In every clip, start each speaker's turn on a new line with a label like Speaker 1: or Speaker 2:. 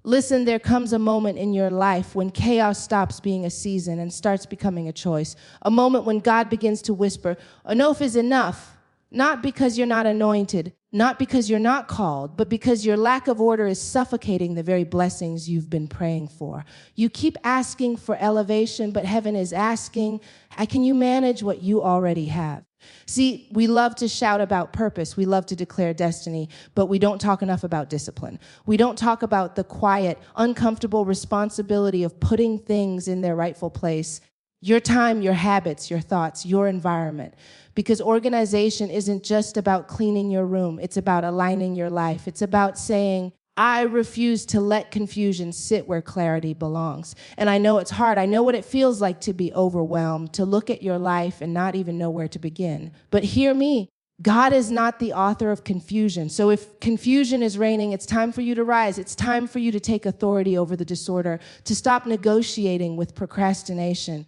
Speaker 1: Listen, there comes a moment in your life when chaos stops being a season and starts becoming a choice. A moment when God begins to whisper, enough is enough. Not because you're not anointed, not because you're not called, but because your lack of order is suffocating the very blessings you've been praying for. You keep asking for elevation, but heaven is asking, can you manage what you already have? See, we love to shout about purpose. We love to declare destiny, but we don't talk enough about discipline. We don't talk about the quiet, uncomfortable responsibility of putting things in their rightful place. Your time, your habits, your thoughts, your environment. Because organization isn't just about cleaning your room. It's about aligning your life. It's about saying, I refuse to let confusion sit where clarity belongs. And I know it's hard. I know what it feels like to be overwhelmed, to look at your life and not even know where to begin. But hear me, God is not the author of confusion. So if confusion is reigning, it's time for you to rise. It's time for you to take authority over the disorder, to stop negotiating with procrastination,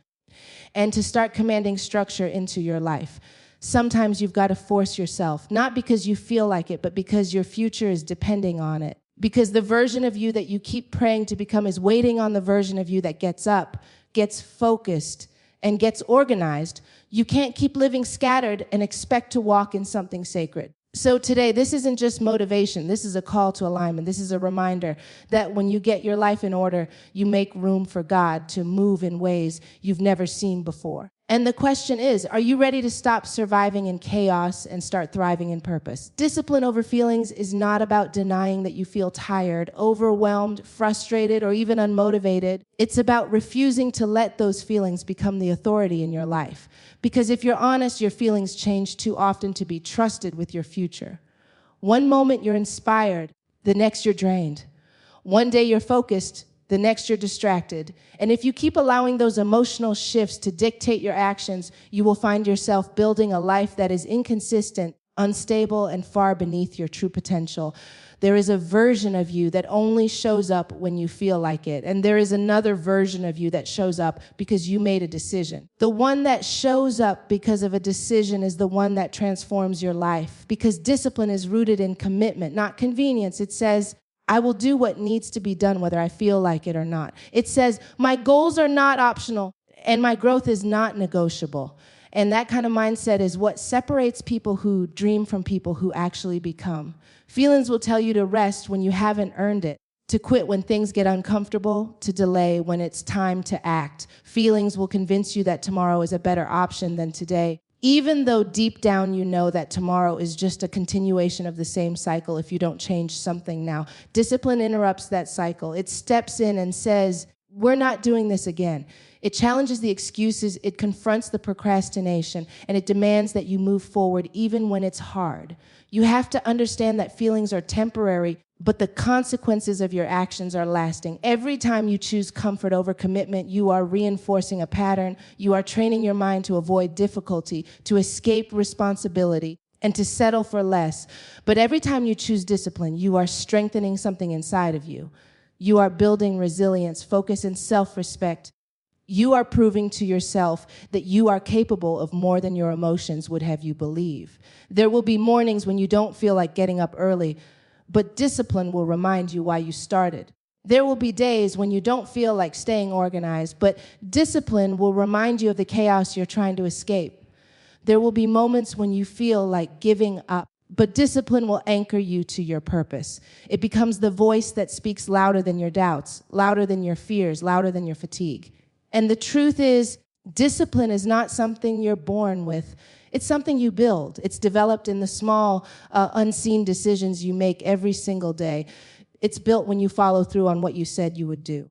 Speaker 1: and to start commanding structure into your life. Sometimes you've got to force yourself, not because you feel like it, but because your future is depending on it. Because the version of you that you keep praying to become is waiting on the version of you that gets up, gets focused, and gets organized. You can't keep living scattered and expect to walk in something sacred. So today, this isn't just motivation. This is a call to alignment. This is a reminder that when you get your life in order, you make room for God to move in ways you've never seen before. And the question is, are you ready to stop surviving in chaos and start thriving in purpose? Discipline over feelings is not about denying that you feel tired, overwhelmed, frustrated, or even unmotivated. It's about refusing to let those feelings become the authority in your life. Because if you're honest, your feelings change too often to be trusted with your future. One moment you're inspired, the next you're drained. One day you're focused, the next you're distracted. And if you keep allowing those emotional shifts to dictate your actions, you will find yourself building a life that is inconsistent, unstable, and far beneath your true potential. There is a version of you that only shows up when you feel like it. And there is another version of you that shows up because you made a decision. The one that shows up because of a decision is the one that transforms your life. Because discipline is rooted in commitment, not convenience. It says, I will do what needs to be done, whether I feel like it or not. It says, my goals are not optional, and my growth is not negotiable. And that kind of mindset is what separates people who dream from people who actually become. Feelings will tell you to rest when you haven't earned it, to quit when things get uncomfortable, to delay when it's time to act. Feelings will convince you that tomorrow is a better option than today, even though deep down you know that tomorrow is just a continuation of the same cycle if you don't change something now. Discipline interrupts that cycle. It steps in and says, we're not doing this again. It challenges the excuses, it confronts the procrastination, and it demands that you move forward even when it's hard. You have to understand that feelings are temporary, but the consequences of your actions are lasting. Every time you choose comfort over commitment, you are reinforcing a pattern. You are training your mind to avoid difficulty, to escape responsibility, and to settle for less. But every time you choose discipline, you are strengthening something inside of you. You are building resilience, focus, and self-respect. You are proving to yourself that you are capable of more than your emotions would have you believe. There will be mornings when you don't feel like getting up early, but discipline will remind you why you started. There will be days when you don't feel like staying organized, but discipline will remind you of the chaos you're trying to escape. There will be moments when you feel like giving up, but discipline will anchor you to your purpose. It becomes the voice that speaks louder than your doubts, louder than your fears, louder than your fatigue. And the truth is, discipline is not something you're born with. It's something you build. It's developed in the small, unseen decisions you make every single day. It's built when you follow through on what you said you would do.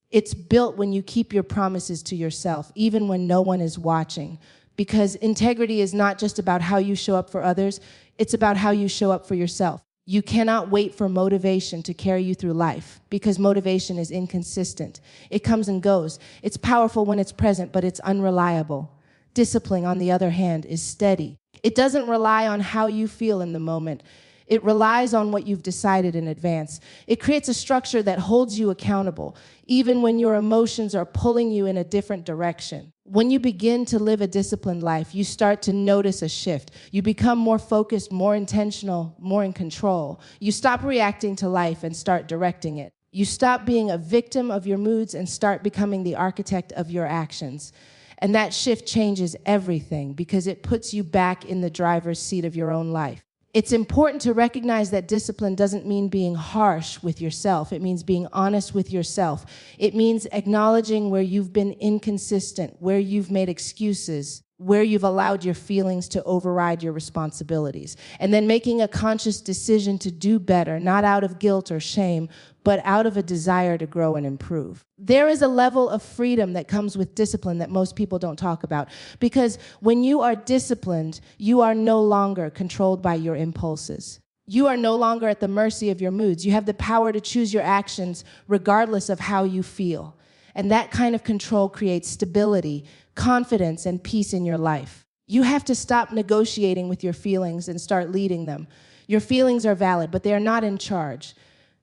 Speaker 1: It's built when you keep your promises to yourself, even when no one is watching. Because integrity is not just about how you show up for others, it's about how you show up for yourself. You cannot wait for motivation to carry you through life because motivation is inconsistent. It comes and goes. It's powerful when it's present, but it's unreliable. Discipline, on the other hand, is steady. It doesn't rely on how you feel in the moment. It relies on what you've decided in advance. It creates a structure that holds you accountable, even when your emotions are pulling you in a different direction. When you begin to live a disciplined life, you start to notice a shift. You become more focused, more intentional, more in control. You stop reacting to life and start directing it. You stop being a victim of your moods and start becoming the architect of your actions. And that shift changes everything because it puts you back in the driver's seat of your own life. It's important to recognize that discipline doesn't mean being harsh with yourself. It means being honest with yourself. It means acknowledging where you've been inconsistent, where you've made excuses, where you've allowed your feelings to override your responsibilities, and then making a conscious decision to do better, not out of guilt or shame, but out of a desire to grow and improve. There is a level of freedom that comes with discipline that most people don't talk about, because when you are disciplined, you are no longer controlled by your impulses. You are no longer at the mercy of your moods. You have the power to choose your actions regardless of how you feel. And that kind of control creates stability, confidence, and peace in your life. You have to stop negotiating with your feelings and start leading them. Your feelings are valid, but they are not in charge.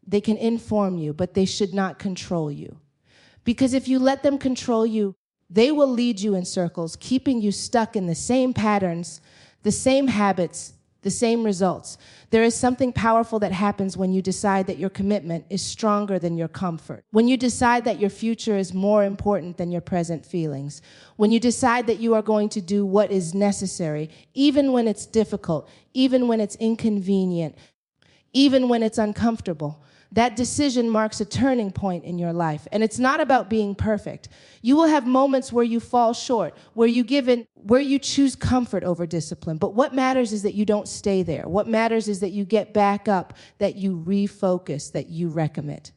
Speaker 1: They can inform you, but they should not control you. Because if you let them control you, they will lead you in circles, keeping you stuck in the same patterns, the same habits, the same results. There is something powerful that happens when you decide that your commitment is stronger than your comfort. When you decide that your future is more important than your present feelings. When you decide that you are going to do what is necessary, even when it's difficult, even when it's inconvenient, even when it's uncomfortable. That decision marks a turning point in your life. And it's not about being perfect. You will have moments where you fall short, where you choose comfort over discipline. But what matters is that you don't stay there. What matters is that you get back up, that you refocus, that you recommit.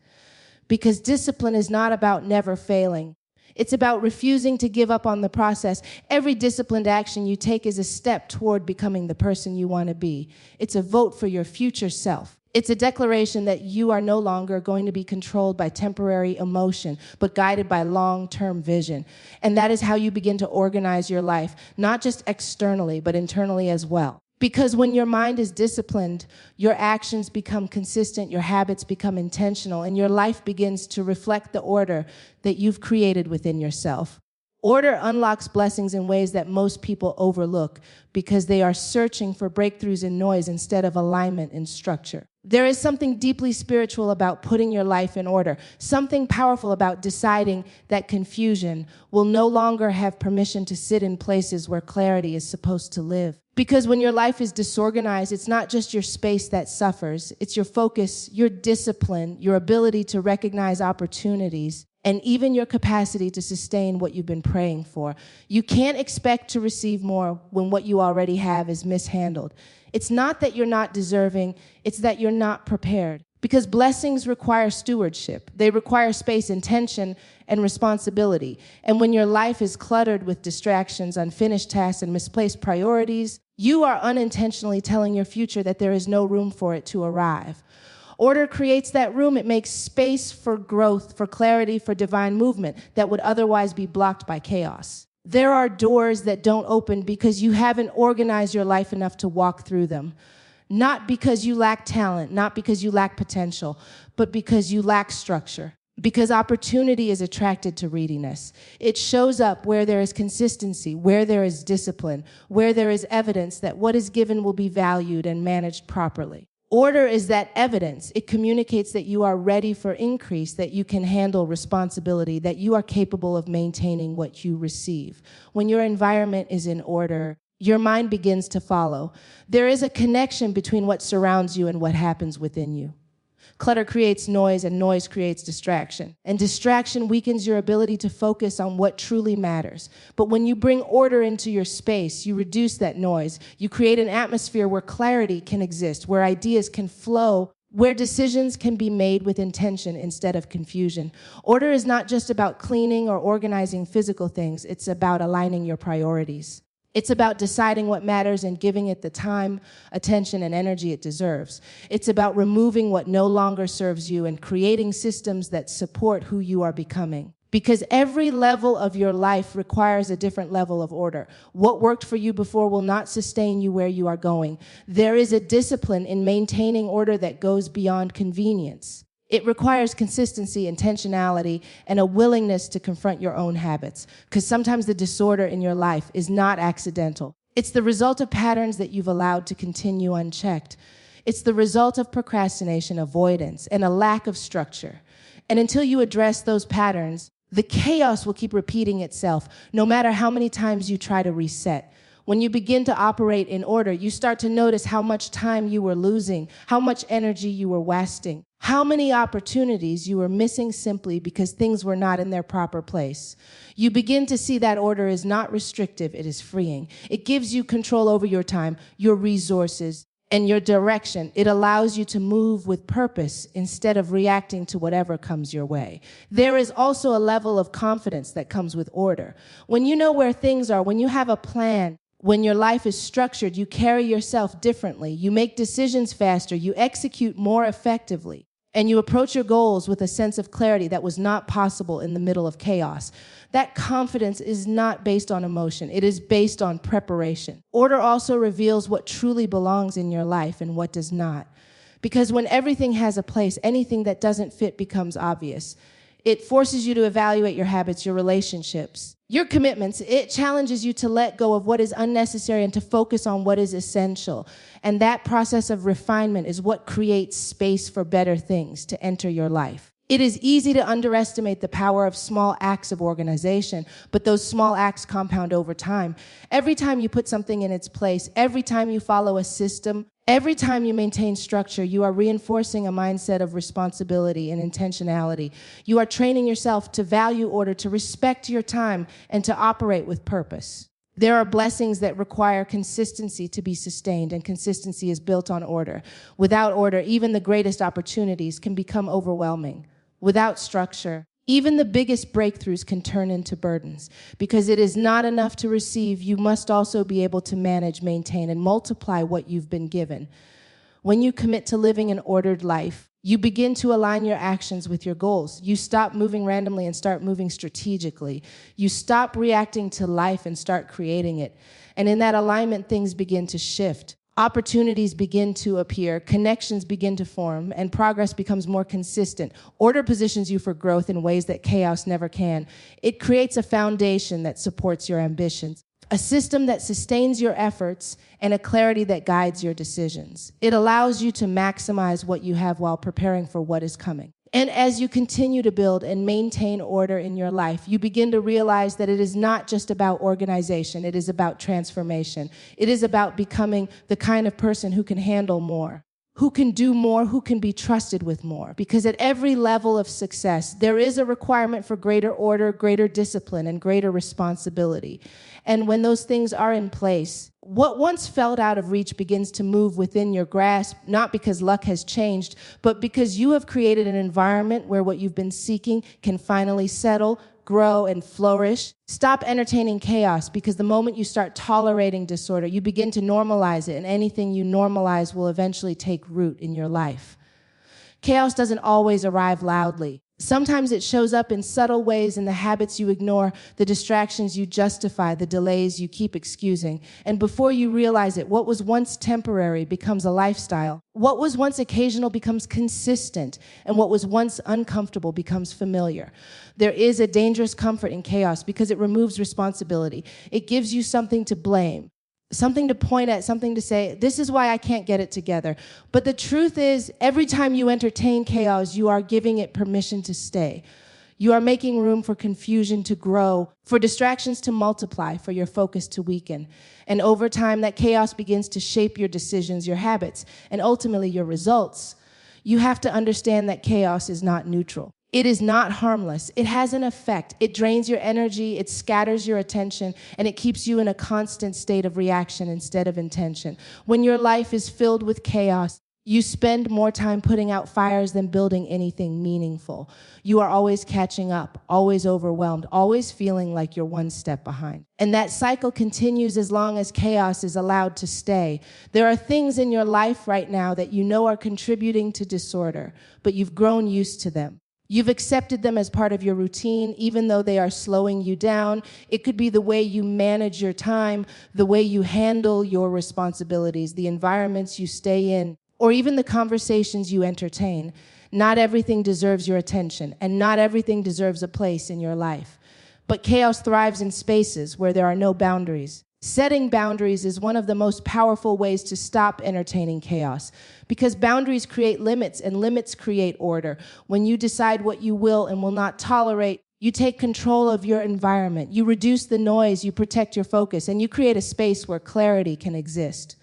Speaker 1: Because discipline is not about never failing. It's about refusing to give up on the process. Every disciplined action you take is a step toward becoming the person you want to be. It's a vote for your future self. It's a declaration that you are no longer going to be controlled by temporary emotion, but guided by long-term vision. And that is how you begin to organize your life, not just externally, but internally as well. Because when your mind is disciplined, your actions become consistent, your habits become intentional, and your life begins to reflect the order that you've created within yourself. Order unlocks blessings in ways that most people overlook because they are searching for breakthroughs in noise instead of alignment in structure. There is something deeply spiritual about putting your life in order, something powerful about deciding that confusion will no longer have permission to sit in places where clarity is supposed to live. Because when your life is disorganized, it's not just your space that suffers, it's your focus, your discipline, your ability to recognize opportunities, and even your capacity to sustain what you've been praying for. You can't expect to receive more when what you already have is mishandled. It's not that you're not deserving, it's that you're not prepared. Because blessings require stewardship. They require space, intention, and responsibility. And when your life is cluttered with distractions, unfinished tasks, and misplaced priorities, you are unintentionally telling your future that there is no room for it to arrive. Order creates that room. It makes space for growth, for clarity, for divine movement that would otherwise be blocked by chaos. There are doors that don't open because you haven't organized your life enough to walk through them. Not because you lack talent, not because you lack potential, but because you lack structure. Because opportunity is attracted to readiness. It shows up where there is consistency, where there is discipline, where there is evidence that what is given will be valued and managed properly. Order is that evidence. It communicates that you are ready for increase, that you can handle responsibility, that you are capable of maintaining what you receive. When your environment is in order, your mind begins to follow. There is a connection between what surrounds you and what happens within you. Clutter creates noise, and noise creates distraction. And distraction weakens your ability to focus on what truly matters. But when you bring order into your space, you reduce that noise. You create an atmosphere where clarity can exist, where ideas can flow, where decisions can be made with intention instead of confusion. Order is not just about cleaning or organizing physical things. It's about aligning your priorities. It's about deciding what matters and giving it the time, attention, and energy it deserves. It's about removing what no longer serves you and creating systems that support who you are becoming. Because every level of your life requires a different level of order. What worked for you before will not sustain you where you are going. There is a discipline in maintaining order that goes beyond convenience. It requires consistency, intentionality, and a willingness to confront your own habits. Because sometimes the disorder in your life is not accidental. It's the result of patterns that you've allowed to continue unchecked. It's the result of procrastination, avoidance, and a lack of structure. And until you address those patterns, the chaos will keep repeating itself, no matter how many times you try to reset. When you begin to operate in order, you start to notice how much time you were losing, how much energy you were wasting, how many opportunities you were missing simply because things were not in their proper place. You begin to see that order is not restrictive, it is freeing. It gives you control over your time, your resources, and your direction. It allows you to move with purpose instead of reacting to whatever comes your way. There is also a level of confidence that comes with order. When you know where things are, when you have a plan, when your life is structured, you carry yourself differently, you make decisions faster, you execute more effectively, and you approach your goals with a sense of clarity that was not possible in the middle of chaos. That confidence is not based on emotion. It is based on preparation. Order also reveals what truly belongs in your life and what does not. Because when everything has a place, anything that doesn't fit becomes obvious. It forces you to evaluate your habits, your relationships, your commitments. It challenges you to let go of what is unnecessary and to focus on what is essential. And that process of refinement is what creates space for better things to enter your life. It is easy to underestimate the power of small acts of organization, but those small acts compound over time. Every time you put something in its place, every time you follow a system, every time you maintain structure, you are reinforcing a mindset of responsibility and intentionality. You are training yourself to value order, to respect your time, and to operate with purpose. There are blessings that require consistency to be sustained, and consistency is built on order. Without order, even the greatest opportunities can become overwhelming. Without structure, even the biggest breakthroughs can turn into burdens. Because it is not enough to receive, you must also be able to manage, maintain, and multiply what you've been given. When you commit to living an ordered life, you begin to align your actions with your goals. You stop moving randomly and start moving strategically. You stop reacting to life and start creating it. And in that alignment, things begin to shift. Opportunities begin to appear, connections begin to form, and progress becomes more consistent. Order positions you for growth in ways that chaos never can. It creates a foundation that supports your ambitions, a system that sustains your efforts, and a clarity that guides your decisions. It allows you to maximize what you have while preparing for what is coming. And as you continue to build and maintain order in your life, you begin to realize that it is not just about organization, it is about transformation. It is about becoming the kind of person who can handle more, who can do more, who can be trusted with more. Because at every level of success, there is a requirement for greater order, greater discipline, and greater responsibility. And when those things are in place, what once felt out of reach begins to move within your grasp, not because luck has changed, but because you have created an environment where what you've been seeking can finally settle, grow, and flourish. Stop entertaining chaos, because the moment you start tolerating disorder, you begin to normalize it, and anything you normalize will eventually take root in your life. Chaos doesn't always arrive loudly. Sometimes it shows up in subtle ways, in the habits you ignore, the distractions you justify, the delays you keep excusing. And before you realize it, what was once temporary becomes a lifestyle. What was once occasional becomes consistent, and what was once uncomfortable becomes familiar. There is a dangerous comfort in chaos because it removes responsibility. It gives you something to blame, something to point at, something to say, this is why I can't get it together. But the truth is, every time you entertain chaos, you are giving it permission to stay. You are making room for confusion to grow, for distractions to multiply, for your focus to weaken. And over time, that chaos begins to shape your decisions, your habits, and ultimately your results. You have to understand that chaos is not neutral. It is not harmless. It has an effect. It drains your energy, it scatters your attention, and it keeps you in a constant state of reaction instead of intention. When your life is filled with chaos, you spend more time putting out fires than building anything meaningful. You are always catching up, always overwhelmed, always feeling like you're one step behind. And that cycle continues as long as chaos is allowed to stay. There are things in your life right now that you know are contributing to disorder, but you've grown used to them. You've accepted them as part of your routine, even though they are slowing you down. It could be the way you manage your time, the way you handle your responsibilities, the environments you stay in, or even the conversations you entertain. Not everything deserves your attention, and not everything deserves a place in your life. But chaos thrives in spaces where there are no boundaries. Setting boundaries is one of the most powerful ways to stop entertaining chaos, because boundaries create limits and limits create order. When you decide what you will and will not tolerate, you take control of your environment. You reduce the noise, you protect your focus, and you create a space where clarity can exist.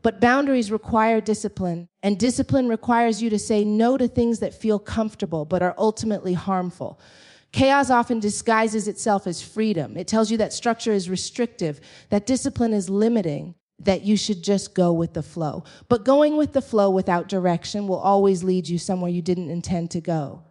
Speaker 1: But boundaries require discipline, and discipline requires you to say no to things that feel comfortable but are ultimately harmful. Chaos often disguises itself as freedom. It tells you that structure is restrictive, that discipline is limiting, that you should just go with the flow. But going with the flow without direction will always lead you somewhere you didn't intend to go.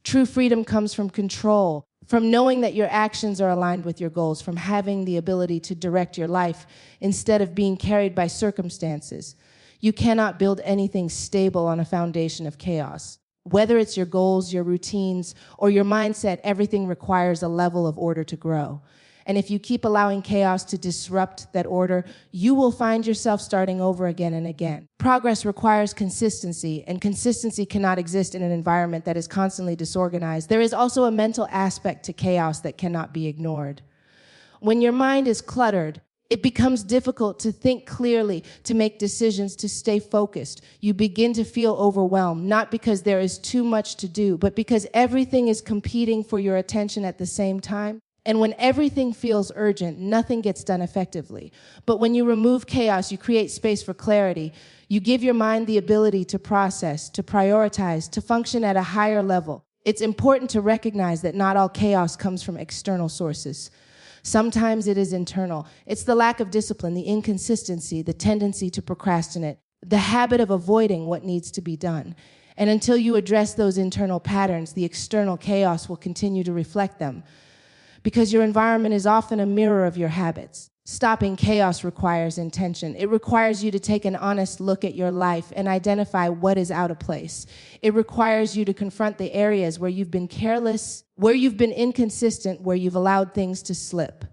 Speaker 1: True freedom comes from control, from knowing that your actions are aligned with your goals, from having the ability to direct your life instead of being carried by circumstances. You cannot build anything stable on a foundation of chaos. Whether it's your goals, your routines, or your mindset, everything requires a level of order to grow. And if you keep allowing chaos to disrupt that order, you will find yourself starting over again and again. Progress requires consistency, and consistency cannot exist in an environment that is constantly disorganized. There is also a mental aspect to chaos that cannot be ignored. When your mind is cluttered, it becomes difficult to think clearly, to make decisions, to stay focused. You begin to feel overwhelmed, not because there is too much to do, but because everything is competing for your attention at the same time. And when everything feels urgent, nothing gets done effectively. But when you remove chaos, you create space for clarity. You give your mind the ability to process, to prioritize, to function at a higher level. It's important to recognize that not all chaos comes from external sources. Sometimes it is internal. It's the lack of discipline, the inconsistency, the tendency to procrastinate, the habit of avoiding what needs to be done. And until you address those internal patterns, the external chaos will continue to reflect them, because your environment is often a mirror of your habits. Stopping chaos requires intention. It requires you to take an honest look at your life and identify what is out of place. It requires you to confront the areas where you've been careless, where you've been inconsistent, where you've allowed things to slip.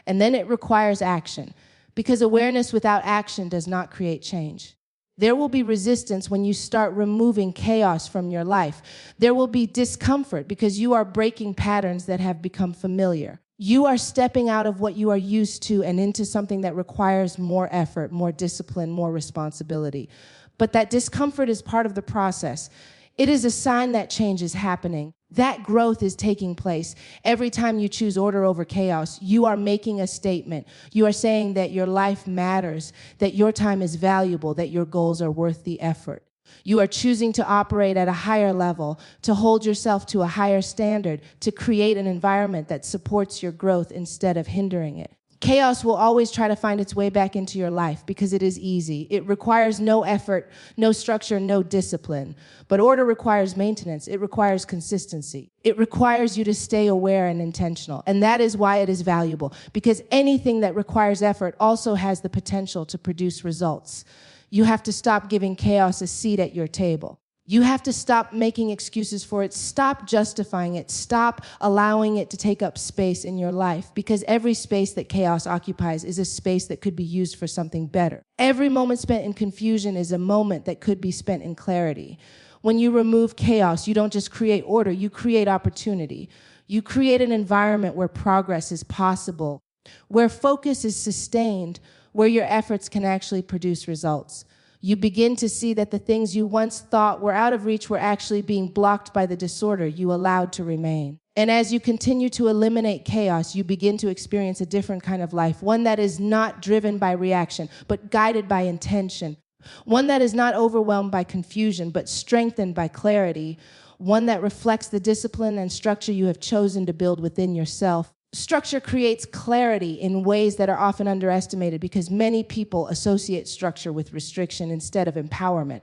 Speaker 1: And then it requires action, because awareness without action does not create change. There will be resistance when you start removing chaos from your life. There will be discomfort because you are breaking patterns that have become familiar. You are stepping out of what you are used to and into something that requires more effort, more discipline, more responsibility. But that discomfort is part of the process. It is a sign that change is happening. That growth is taking place. Every time you choose order over chaos, you are making a statement. You are saying that your life matters, that your time is valuable, that your goals are worth the effort. You are choosing to operate at a higher level, to hold yourself to a higher standard, to create an environment that supports your growth instead of hindering it. Chaos will always try to find its way back into your life because it is easy. It requires no effort, no structure, no discipline. But order requires maintenance. It requires consistency. It requires you to stay aware and intentional. And that is why it is valuable, because anything that requires effort also has the potential to produce results. You have to stop giving chaos a seat at your table. You have to stop making excuses for it. Stop justifying it. Stop allowing it to take up space in your life, because every space that chaos occupies is a space that could be used for something better. Every moment spent in confusion is a moment that could be spent in clarity. When you remove chaos, you don't just create order, you create opportunity. You create an environment where progress is possible, where focus is sustained, where your efforts can actually produce results. You begin to see that the things you once thought were out of reach were actually being blocked by the disorder you allowed to remain. And as you continue to eliminate chaos, you begin to experience a different kind of life, one that is not driven by reaction, but guided by intention, one that is not overwhelmed by confusion, but strengthened by clarity, one that reflects the discipline and structure you have chosen to build within yourself. Structure creates clarity in ways that are often underestimated, because many people associate structure with restriction instead of empowerment.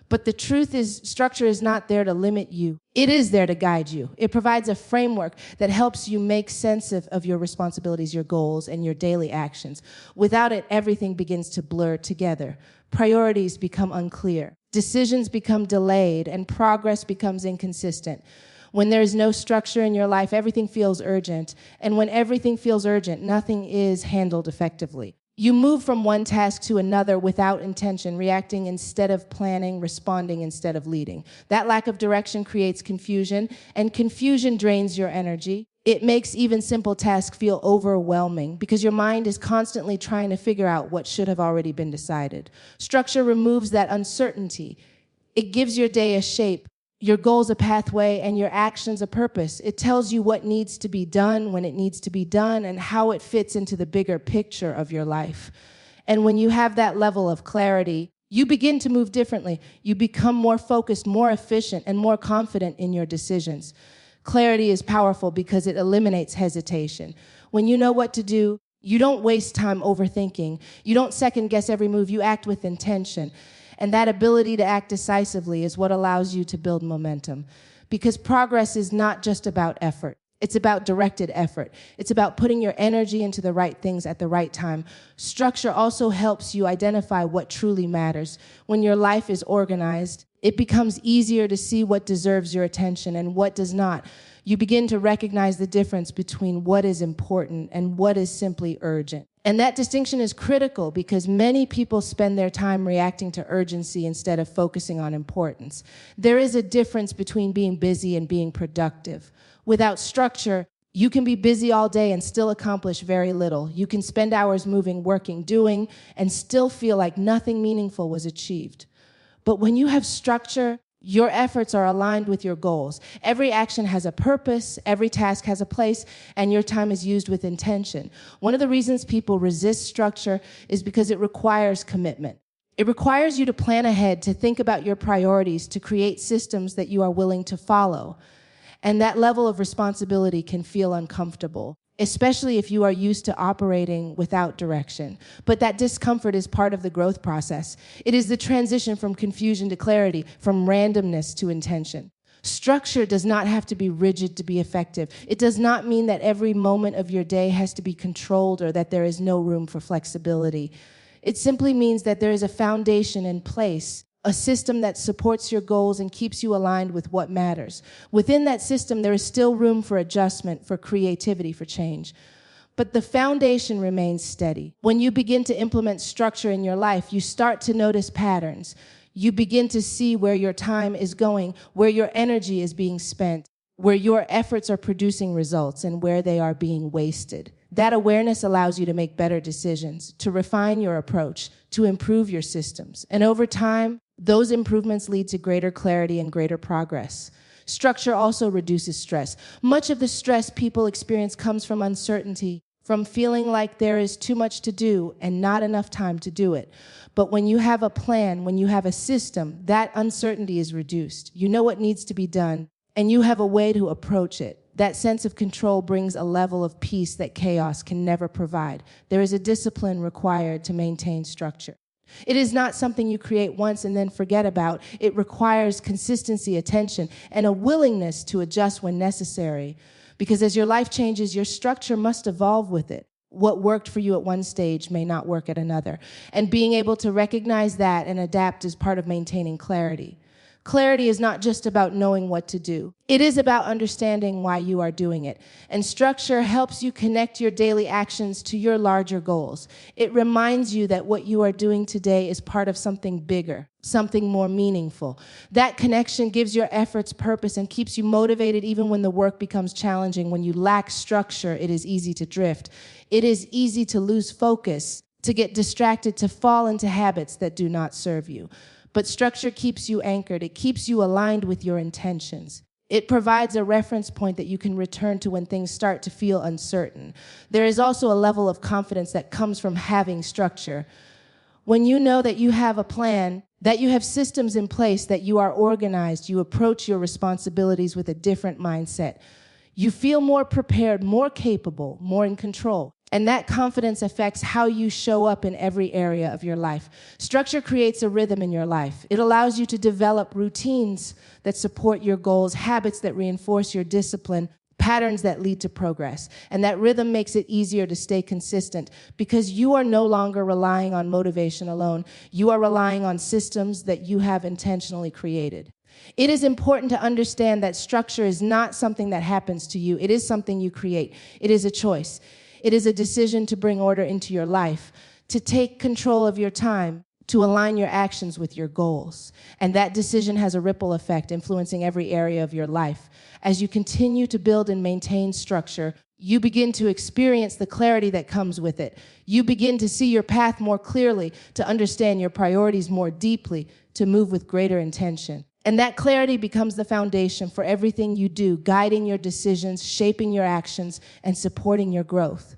Speaker 1: But the truth is, structure is not there to limit you. It is there to guide you. It provides a framework that helps you make sense of your responsibilities, your goals, and your daily actions. Without it, everything begins to blur together. Priorities become unclear. Decisions become delayed, and progress becomes inconsistent. When there is no structure in your life, everything feels urgent. And when everything feels urgent, nothing is handled effectively. You move from one task to another without intention, reacting instead of planning, responding instead of leading. That lack of direction creates confusion, and confusion drains your energy. It makes even simple tasks feel overwhelming because your mind is constantly trying to figure out what should have already been decided. Structure removes that uncertainty. It gives your day a shape, your goals a pathway, and your actions a purpose. It tells you what needs to be done, when it needs to be done, and how it fits into the bigger picture of your life. And when you have that level of clarity, you begin to move differently. You become more focused, more efficient, and more confident in your decisions. Clarity is powerful because it eliminates hesitation. When you know what to do, you don't waste time overthinking. You don't second guess every move. You act with intention. And that ability to act decisively is what allows you to build momentum. Because progress is not just about effort. It's about directed effort. It's about putting your energy into the right things at the right time. Structure also helps you identify what truly matters. When your life is organized, it becomes easier to see what deserves your attention and what does not. You begin to recognize the difference between what is important and what is simply urgent. And that distinction is critical because many people spend their time reacting to urgency instead of focusing on importance. There is a difference between being busy and being productive. Without structure, you can be busy all day and still accomplish very little. You can spend hours moving, working, doing, and still feel like nothing meaningful was achieved. But when you have structure, your efforts are aligned with your goals. Every action has a purpose, every task has a place, and your time is used with intention. One of the reasons people resist structure is because it requires commitment. It requires you to plan ahead, to think about your priorities, to create systems that you are willing to follow. And that level of responsibility can feel uncomfortable, especially if you are used to operating without direction. But that discomfort is part of the growth process. It is the transition from confusion to clarity, from randomness to intention. Structure does not have to be rigid to be effective. It does not mean that every moment of your day has to be controlled or that there is no room for flexibility. It simply means that there is a foundation in place, a system that supports your goals and keeps you aligned with what matters. Within that system, there is still room for adjustment, for creativity, for change. But the foundation remains steady. When you begin to implement structure in your life, you start to notice patterns. You begin to see where your time is going, where your energy is being spent, where your efforts are producing results, and where they are being wasted. That awareness allows you to make better decisions, to refine your approach, to improve your systems. And over time, those improvements lead to greater clarity and greater progress. Structure also reduces stress. Much of the stress people experience comes from uncertainty, from feeling like there is too much to do and not enough time to do it. But when you have a plan, when you have a system, that uncertainty is reduced. You know what needs to be done, and you have a way to approach it. That sense of control brings a level of peace that chaos can never provide. There is a discipline required to maintain structure. It is not something you create once and then forget about. It requires consistency, attention, and a willingness to adjust when necessary. Because as your life changes, your structure must evolve with it. What worked for you at one stage may not work at another. And being able to recognize that and adapt is part of maintaining clarity. Clarity is not just about knowing what to do. It is about understanding why you are doing it. And structure helps you connect your daily actions to your larger goals. It reminds you that what you are doing today is part of something bigger, something more meaningful. That connection gives your efforts purpose and keeps you motivated even when the work becomes challenging. When you lack structure, it is easy to drift. It is easy to lose focus, to get distracted, to fall into habits that do not serve you. But structure keeps you anchored. It keeps you aligned with your intentions. It provides a reference point that you can return to when things start to feel uncertain. There is also a level of confidence that comes from having structure. When you know that you have a plan, that you have systems in place, that you are organized, you approach your responsibilities with a different mindset. You feel more prepared, more capable, more in control. And that confidence affects how you show up in every area of your life. Structure creates a rhythm in your life. It allows you to develop routines that support your goals, habits that reinforce your discipline, patterns that lead to progress. And that rhythm makes it easier to stay consistent because you are no longer relying on motivation alone. You are relying on systems that you have intentionally created. It is important to understand that structure is not something that happens to you. It is something you create. It is a choice. It is a decision to bring order into your life, to take control of your time, to align your actions with your goals. And that decision has a ripple effect, influencing every area of your life. As you continue to build and maintain structure, you begin to experience the clarity that comes with it. You begin to see your path more clearly, to understand your priorities more deeply, to move with greater intention. And that clarity becomes the foundation for everything you do, guiding your decisions, shaping your actions, and supporting your growth.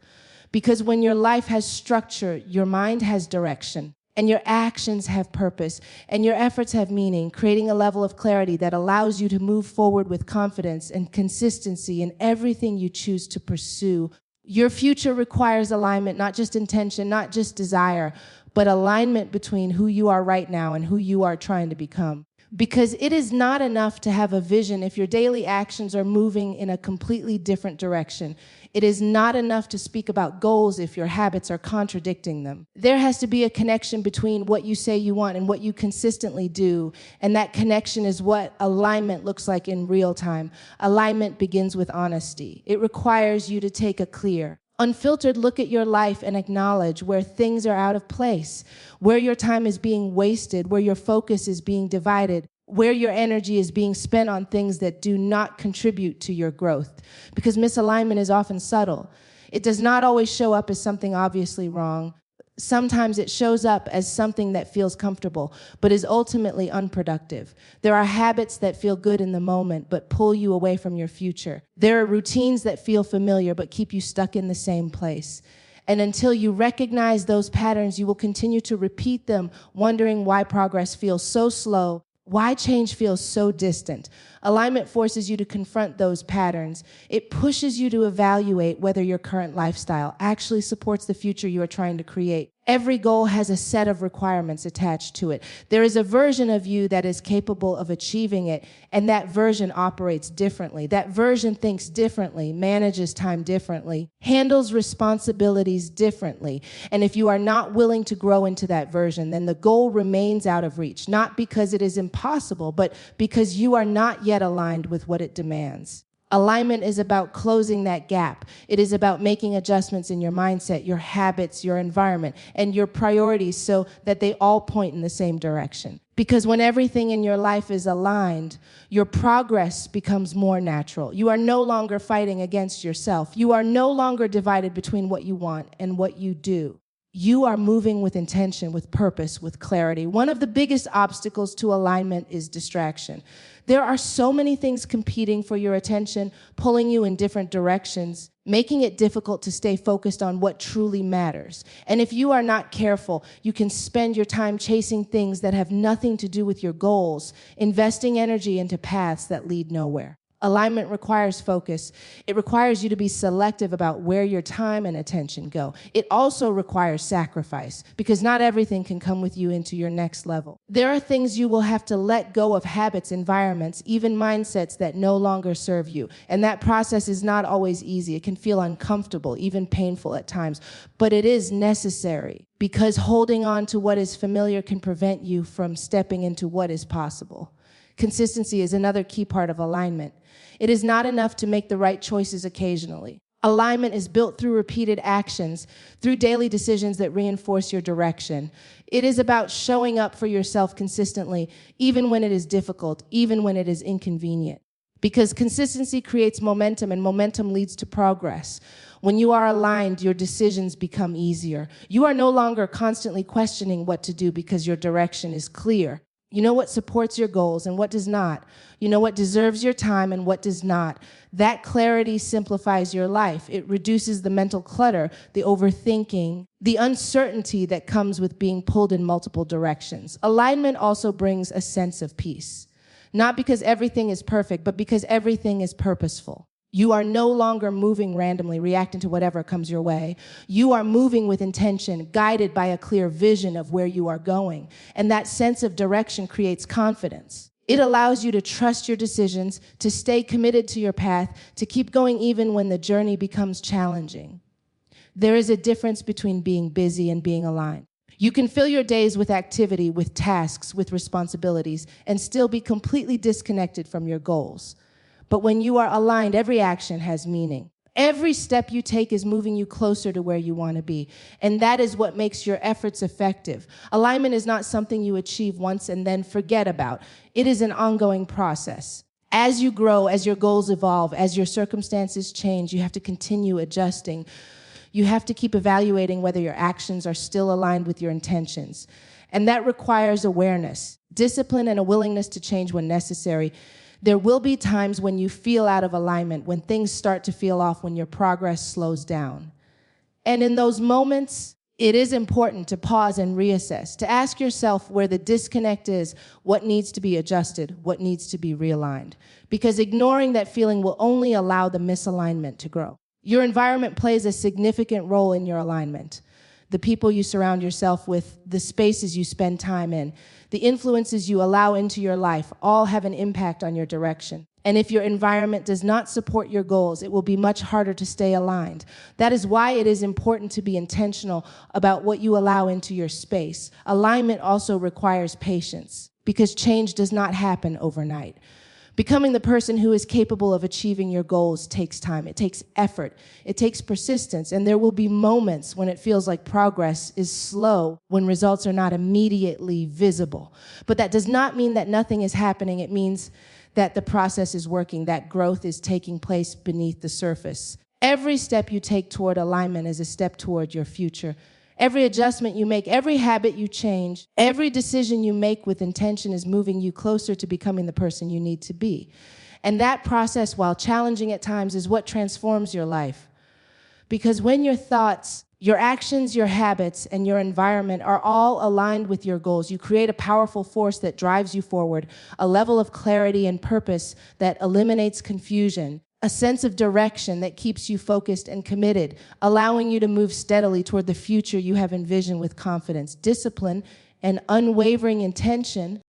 Speaker 1: Because when your life has structure, your mind has direction, and your actions have purpose, and your efforts have meaning, creating a level of clarity that allows you to move forward with confidence and consistency in everything you choose to pursue. Your future requires alignment, not just intention, not just desire, but alignment between who you are right now and who you are trying to become. Because it is not enough to have a vision if your daily actions are moving in a completely different direction. It is not enough to speak about goals if your habits are contradicting them. There has to be a connection between what you say you want and what you consistently do, and that connection is what alignment looks like in real time. Alignment begins with honesty. It requires you to take a clear, unfiltered look at your life and acknowledge where things are out of place, where your time is being wasted, where your focus is being divided, where your energy is being spent on things that do not contribute to your growth. Because misalignment is often subtle. It does not always show up as something obviously wrong. Sometimes it shows up as something that feels comfortable, but is ultimately unproductive. There are habits that feel good in the moment, but pull you away from your future. There are routines that feel familiar, but keep you stuck in the same place. And until you recognize those patterns, you will continue to repeat them, wondering why progress feels so slow, why change feels so distant. Alignment forces you to confront those patterns. It pushes you to evaluate whether your current lifestyle actually supports the future you are trying to create. Every goal has a set of requirements attached to it. There is a version of you that is capable of achieving it, and that version operates differently. That version thinks differently, manages time differently, handles responsibilities differently. And if you are not willing to grow into that version, then the goal remains out of reach, not because it is impossible, but because you are not yet aligned with what it demands. Alignment is about closing that gap. It is about making adjustments in your mindset, your habits, your environment, and your priorities so that they all point in the same direction. Because when everything in your life is aligned, your progress becomes more natural. You are no longer fighting against yourself. You are no longer divided between what you want and what you do. You are moving with intention, with purpose, with clarity. One of the biggest obstacles to alignment is distraction. There are so many things competing for your attention, pulling you in different directions, making it difficult to stay focused on what truly matters. And if you are not careful, you can spend your time chasing things that have nothing to do with your goals, investing energy into paths that lead nowhere. Alignment requires focus. It requires you to be selective about where your time and attention go. It also requires sacrifice, because not everything can come with you into your next level. There are things you will have to let go of, habits, environments, even mindsets that no longer serve you. And that process is not always easy. It can feel uncomfortable, even painful at times, but it is necessary, because holding on to what is familiar can prevent you from stepping into what is possible. Consistency is another key part of alignment. It is not enough to make the right choices occasionally. Alignment is built through repeated actions, through daily decisions that reinforce your direction. It is about showing up for yourself consistently, even when it is difficult, even when it is inconvenient. Because consistency creates momentum, and momentum leads to progress. When you are aligned, your decisions become easier. You are no longer constantly questioning what to do because your direction is clear. You know what supports your goals and what does not. You know what deserves your time and what does not. That clarity simplifies your life. It reduces the mental clutter, the overthinking, the uncertainty that comes with being pulled in multiple directions. Alignment also brings a sense of peace. Not because everything is perfect, but because everything is purposeful. You are no longer moving randomly, reacting to whatever comes your way. You are moving with intention, guided by a clear vision of where you are going. And that sense of direction creates confidence. It allows you to trust your decisions, to stay committed to your path, to keep going even when the journey becomes challenging. There is a difference between being busy and being aligned. You can fill your days with activity, with tasks, with responsibilities, and still be completely disconnected from your goals. But when you are aligned, every action has meaning. Every step you take is moving you closer to where you want to be. And that is what makes your efforts effective. Alignment is not something you achieve once and then forget about. It is an ongoing process. As you grow, as your goals evolve, as your circumstances change, you have to continue adjusting. You have to keep evaluating whether your actions are still aligned with your intentions. And that requires awareness, discipline, and a willingness to change when necessary. There will be times when you feel out of alignment, when things start to feel off, when your progress slows down. And in those moments, it is important to pause and reassess, to ask yourself where the disconnect is, what needs to be adjusted, what needs to be realigned. Because ignoring that feeling will only allow the misalignment to grow. Your environment plays a significant role in your alignment. The people you surround yourself with, the spaces you spend time in, the influences you allow into your life all have an impact on your direction. And if your environment does not support your goals, it will be much harder to stay aligned. That is why it is important to be intentional about what you allow into your space. Alignment also requires patience, because change does not happen overnight. Becoming the person who is capable of achieving your goals takes time. It takes effort. It takes persistence. And there will be moments when it feels like progress is slow, when results are not immediately visible. But that does not mean that nothing is happening. It means that the process is working, that growth is taking place beneath the surface. Every step you take toward alignment is a step toward your future. Every adjustment you make, every habit you change, every decision you make with intention is moving you closer to becoming the person you need to be. And that process, while challenging at times, is what transforms your life. Because when your thoughts, your actions, your habits, and your environment are all aligned with your goals, you create a powerful force that drives you forward, a level of clarity and purpose that eliminates confusion, a sense of direction that keeps you focused and committed, allowing you to move steadily toward the future you have envisioned with confidence. Discipline and unwavering intention